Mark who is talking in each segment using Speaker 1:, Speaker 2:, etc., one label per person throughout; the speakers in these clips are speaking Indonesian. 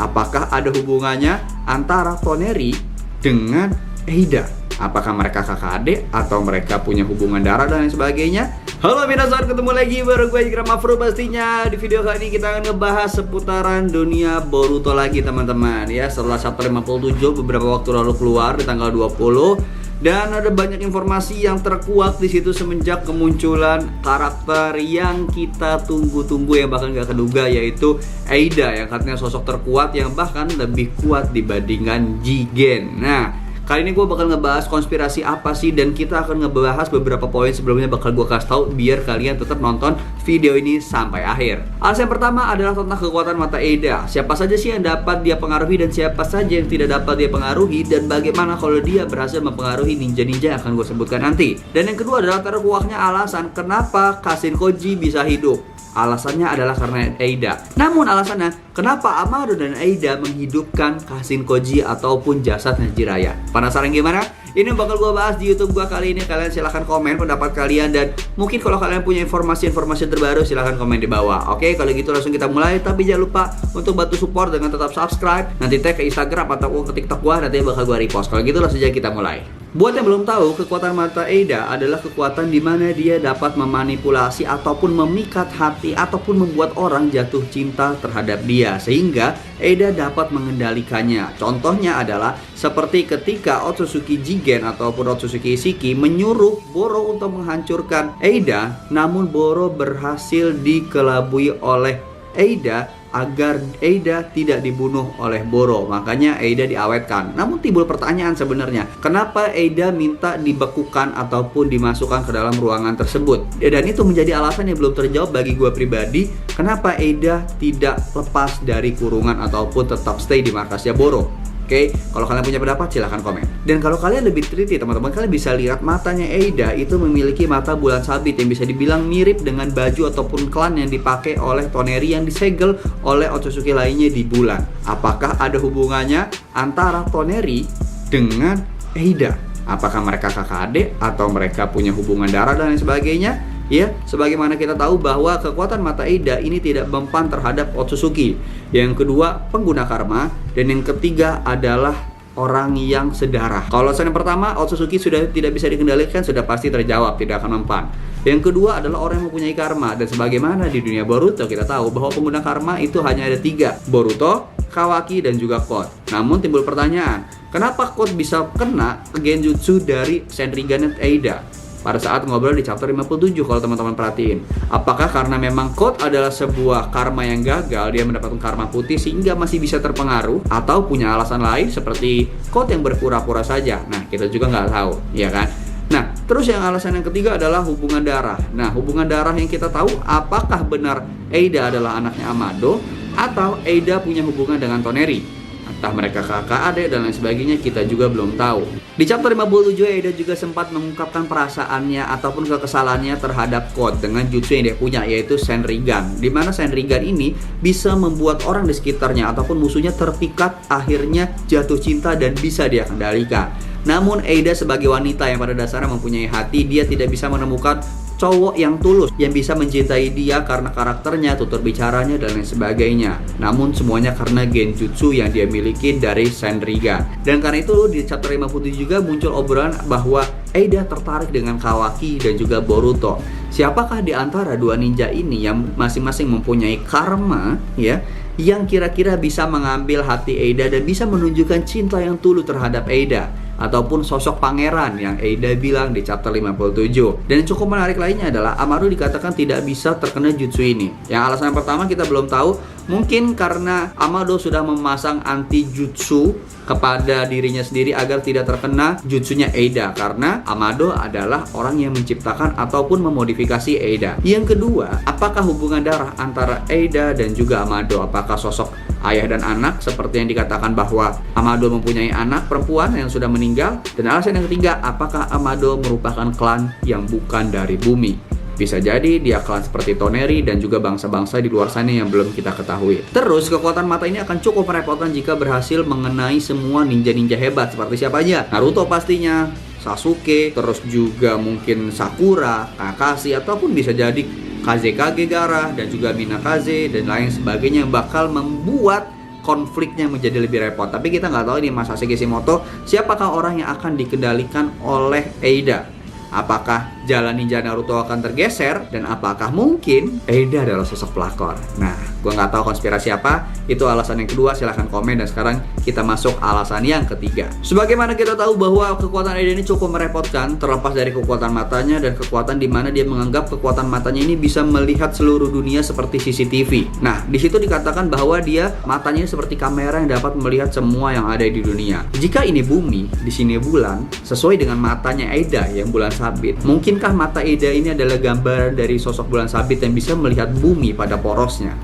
Speaker 1: Apakah ada hubungannya antara Toneri dengan Eida? Apakah mereka kakak adik atau mereka punya hubungan darah dan lain sebagainya? Halo minasan, ketemu lagi baru gue Ikram Afro pastinya. Di video kali ini kita akan ngebahas seputaran dunia Boruto lagi teman-teman ya. Setelah chapter 57 beberapa waktu lalu keluar di tanggal 20. Dan ada banyak informasi yang terkuak di situ semenjak kemunculan karakter yang kita tunggu-tunggu yang bahkan gak keduga, yaitu Eida yang katanya sosok terkuat yang bahkan lebih kuat dibandingkan Jigen. Nah, kali ini gue bakal ngebahas konspirasi apa sih, dan kita akan ngebahas beberapa poin sebelumnya bakal gue kasih tahu biar kalian tetap nonton video ini sampai akhir. Alasan pertama adalah tentang kekuatan mata Eida. Siapa saja sih yang dapat dia pengaruhi dan siapa saja yang tidak dapat dia pengaruhi, dan bagaimana kalau dia berhasil mempengaruhi ninja-ninja yang akan gue sebutkan nanti. Dan yang kedua adalah terkuaknya alasan kenapa Kashin Koji bisa hidup. Alasannya adalah karena Eida. Namun alasannya kenapa Amado dan Eida menghidupkan Kashin Koji ataupun jasadnya Jiraiya. Penasaran gimana? Ini yang bakal gue bahas di YouTube gue kali ini. Kalian silahkan komen pendapat kalian, dan mungkin kalau kalian punya informasi-informasi terbaru silahkan komen di bawah. Oke, kalau gitu langsung kita mulai. Tapi jangan lupa untuk bantu support dengan tetap subscribe. Nanti tag ke Instagram atau ke TikTok gue, nanti bakal gue repost. Kalau gitu langsung aja kita mulai. Buat yang belum tahu, kekuatan mata Eida adalah kekuatan di mana dia dapat memanipulasi ataupun memikat hati ataupun membuat orang jatuh cinta terhadap dia, sehingga Eida dapat mengendalikannya. Contohnya adalah seperti ketika Otsutsuki Jigen ataupun Otsutsuki Ishiki menyuruh Boro untuk menghancurkan Eida, namun Boro berhasil dikelabui oleh Eida agar Eida tidak dibunuh oleh Boro. Makanya Eida diawetkan. Namun timbul pertanyaan sebenarnya, kenapa Eida minta dibekukan ataupun dimasukkan ke dalam ruangan tersebut? Dan itu menjadi alasan yang belum terjawab bagi gue pribadi, kenapa Eida tidak lepas dari kurungan ataupun tetap stay di markasnya Boro. Oke, kalau kalian punya pendapat silahkan komen. Dan kalau kalian lebih teliti teman-teman, kalian bisa lihat matanya Eida itu memiliki mata bulan sabit yang bisa dibilang mirip dengan baju ataupun klan yang dipakai oleh Toneri yang disegel oleh Otsutsuki lainnya di bulan. Apakah ada hubungannya antara Toneri dengan Eida? Apakah mereka kakak adik atau mereka punya hubungan darah dan lain sebagainya? Ya, sebagaimana kita tahu bahwa kekuatan mata Eida ini tidak mempan terhadap Otsutsuki. Yang kedua, pengguna karma. Dan yang ketiga adalah orang yang sedarah. Kalau alasan yang pertama, Otsutsuki sudah tidak bisa dikendalikan, sudah pasti terjawab, tidak akan mempan. Yang kedua adalah orang yang mempunyai karma. Dan sebagaimana di dunia Boruto kita tahu bahwa pengguna karma itu hanya ada 3, Boruto, Kawaki, dan juga Code. Namun timbul pertanyaan, kenapa Code bisa kena genjutsu dari Senrigan Eida pada saat ngobrol di chapter 57 kalau teman-teman perhatiin? Apakah karena memang Code adalah sebuah karma yang gagal, dia mendapatkan karma putih sehingga masih bisa terpengaruh, atau punya alasan lain seperti Code yang berpura-pura saja? Nah, kita juga nggak tahu, ya kan? Nah, terus yang alasan yang ketiga adalah hubungan darah. Nah, hubungan darah yang kita tahu, apakah benar Eida adalah anaknya Amado atau Eida punya hubungan dengan Toneri? Entah mereka kakak adik dan lain sebagainya, kita juga belum tahu. Di chapter 57 Eida juga sempat mengungkapkan perasaannya ataupun kekesalannya terhadap Code dengan jutsu yang dia punya, yaitu Senrigan. Dimana Senrigan ini bisa membuat orang di sekitarnya ataupun musuhnya terpikat, akhirnya jatuh cinta dan bisa dia kendalikan. Namun Eida sebagai wanita yang pada dasarnya mempunyai hati, dia tidak bisa menemukan cowok yang tulus yang bisa mencintai dia karena karakternya, tutur bicaranya, dan lain sebagainya. Namun semuanya karena genjutsu yang dia miliki dari Senrigan. Dan karena itu di chapter 57 juga muncul obrolan bahwa Eida tertarik dengan Kawaki dan juga Boruto. Siapakah di antara dua ninja ini yang masing-masing mempunyai karma, ya, yang kira-kira bisa mengambil hati Eida dan bisa menunjukkan cinta yang tulus terhadap Eida, ataupun sosok pangeran yang Eida bilang di chapter 57. Dan yang cukup menarik lainnya adalah Amado dikatakan tidak bisa terkena jutsu ini. Yang alasan pertama kita belum tahu, mungkin karena Amado sudah memasang anti jutsu kepada dirinya sendiri agar tidak terkena jutsunya Eida, karena Amado adalah orang yang menciptakan ataupun memodifikasi Eida. Yang kedua, apakah hubungan darah antara Eida dan juga Amado? Apakah sosok ayah dan anak seperti yang dikatakan bahwa Amado mempunyai anak perempuan yang sudah meninggal? Dan alasan yang ketiga, apakah Amado merupakan klan yang bukan dari bumi? Bisa jadi dia klan seperti Toneri dan juga bangsa-bangsa di luar sana yang belum kita ketahui. Terus kekuatan mata ini akan cukup merepotkan jika berhasil mengenai semua ninja-ninja hebat. Seperti siapa aja? Naruto pastinya, Sasuke, terus juga mungkin Sakura, Kakashi, ataupun bisa jadi Kazekage Gaara dan juga Minakaze dan lain sebagainya, yang bakal membuat konfliknya menjadi lebih repot. Tapi kita nggak tahu ini Masashi Kishimoto siapakah orang yang akan dikendalikan oleh Eida. Apakah jalan ninja Naruto akan tergeser? Dan apakah mungkin Eida adalah sosok pelakor? Nah, gue nggak tahu konspirasi apa. Itu alasan yang kedua, silahkan komen. Dan sekarang kita masuk alasan yang ketiga. Sebagaimana kita tahu bahwa kekuatan Eida ini cukup merepotkan, terlepas dari kekuatan matanya dan kekuatan di mana dia menganggap kekuatan matanya ini bisa melihat seluruh dunia seperti CCTV. Nah, di situ dikatakan bahwa dia matanya ini seperti kamera yang dapat melihat semua yang ada di dunia. Jika ini bumi, di sini bulan, sesuai dengan matanya Eida yang bulan sabit. Mungkinkah mata Eida ini adalah gambaran dari sosok bulan sabit yang bisa melihat bumi pada porosnya?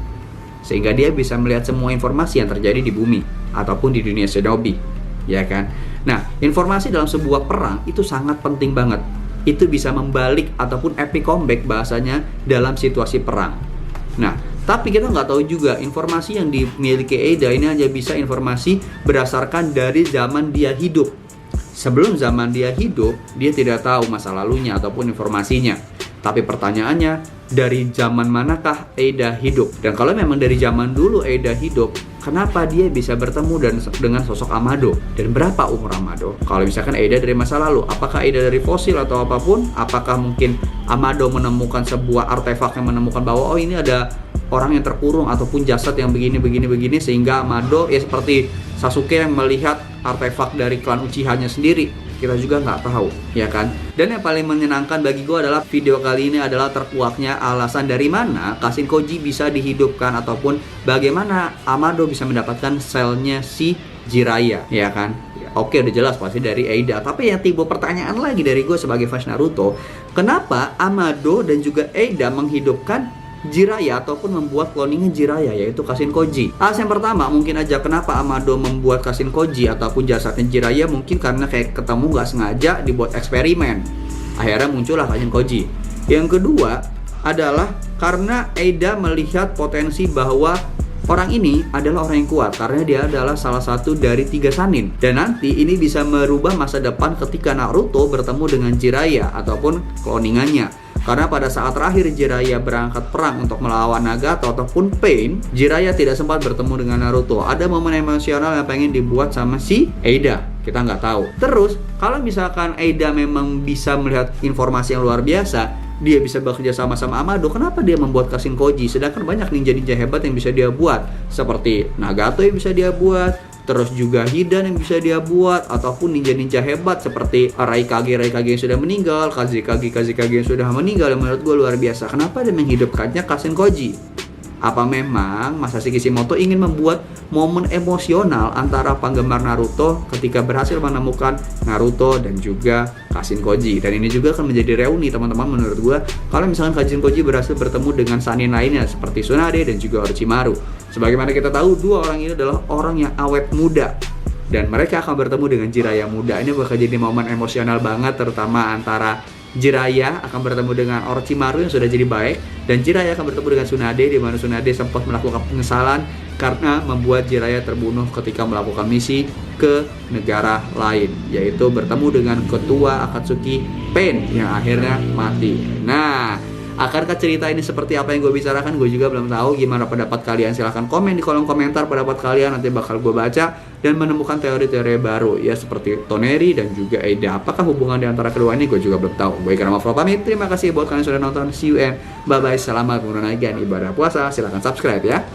Speaker 1: Sehingga dia bisa melihat semua informasi yang terjadi di bumi ataupun di dunia shinobi, ya kan? Nah, informasi dalam sebuah perang itu sangat penting banget. Itu bisa membalik ataupun epic comeback bahasanya dalam situasi perang. Nah, tapi kita nggak tahu juga informasi yang dimiliki Eida ini hanya bisa informasi berdasarkan dari zaman dia hidup. Sebelum zaman dia hidup, dia tidak tahu masa lalunya ataupun informasinya. Tapi pertanyaannya, dari zaman manakah Eida hidup? Dan kalau memang dari zaman dulu Eida hidup, kenapa dia bisa bertemu dengan sosok Amado? Dan berapa umur Amado? Kalau misalkan Eida dari masa lalu, apakah Eida dari fosil atau apapun? Apakah mungkin Amado menemukan sebuah artefak yang menemukan bahwa oh ini ada orang yang terkurung ataupun jasad yang begini sehingga Amado ya seperti Sasuke yang melihat artefak dari klan Uchiha-nya sendiri. Kita juga nggak tahu, ya kan? Dan yang paling menyenangkan bagi gue adalah video kali ini adalah terkuaknya alasan dari mana Kashin Koji bisa dihidupkan ataupun bagaimana Amado bisa mendapatkan selnya si Jiraiya, ya kan? Oke, udah jelas pasti dari Eida. Tapi yang timbul pertanyaan lagi dari gue sebagai fans Naruto, kenapa Amado dan juga Eida menghidupkan Jiraiya ataupun membuat cloningnya Jiraiya, yaitu Kashin Koji? Alasan pertama mungkin aja kenapa Amado membuat Kashin Koji ataupun jasadnya Jiraiya, mungkin karena kayak ketemu gak sengaja dibuat eksperimen, akhirnya muncullah Kashin Koji. Yang kedua adalah karena Eida melihat potensi bahwa orang ini adalah orang yang kuat karena dia adalah salah satu dari 3 Sannin. Dan nanti ini bisa merubah masa depan ketika Naruto bertemu dengan Jiraiya ataupun cloningannya. Karena pada saat terakhir Jiraiya berangkat perang untuk melawan Nagato ataupun Pain, Jiraiya tidak sempat bertemu dengan Naruto. Ada momen emosional yang pengen dibuat sama si Eida, kita nggak tahu. Terus, kalau misalkan Eida memang bisa melihat informasi yang luar biasa, dia bisa bekerja sama Amado, kenapa dia membuat Kashin Koji? Sedangkan banyak ninja-ninja hebat yang bisa dia buat, seperti Nagato yang bisa dia buat, terus juga Hidan yang bisa dia buat, ataupun ninja-ninja hebat seperti Raikage yang sudah meninggal, Kazekage yang sudah meninggal, yang menurut gue luar biasa. Kenapa dia menghidupkannya Kashin Koji? Apa memang Masashi Kishimoto ingin membuat momen emosional antara penggemar Naruto ketika berhasil menemukan Naruto dan juga Kashin Koji? Dan ini juga akan menjadi reuni teman-teman menurut gue kalau misalkan Kashin Koji berhasil bertemu dengan Sannin lainnya seperti Tsunade dan juga Orochimaru. Sebagaimana kita tahu, dua orang ini adalah orang yang awet muda dan mereka akan bertemu dengan Jiraiya muda. Ini bakal jadi momen emosional banget, terutama antara Jiraiya akan bertemu dengan Orochimaru yang sudah jadi baik, dan Jiraiya akan bertemu dengan Tsunade di mana Tsunade sempat melakukan penyesalan karena membuat Jiraiya terbunuh ketika melakukan misi ke negara lain, yaitu bertemu dengan ketua Akatsuki Pain yang akhirnya mati. Nah, akankah cerita ini seperti apa yang gue bicarakan? Gue juga belum tahu. Gimana pendapat kalian? Silahkan komen di kolom komentar pendapat kalian. Nanti bakal gue baca dan menemukan teori-teori baru ya, seperti Toneri dan juga Eida. Apakah hubungan di antara kedua ini? Gue juga belum tahu. Gue Ikram Afro pamit. Terima kasih buat kalian yang sudah nonton. See you and bye-bye. Selamat menunaikan ibadah puasa. Silahkan subscribe ya.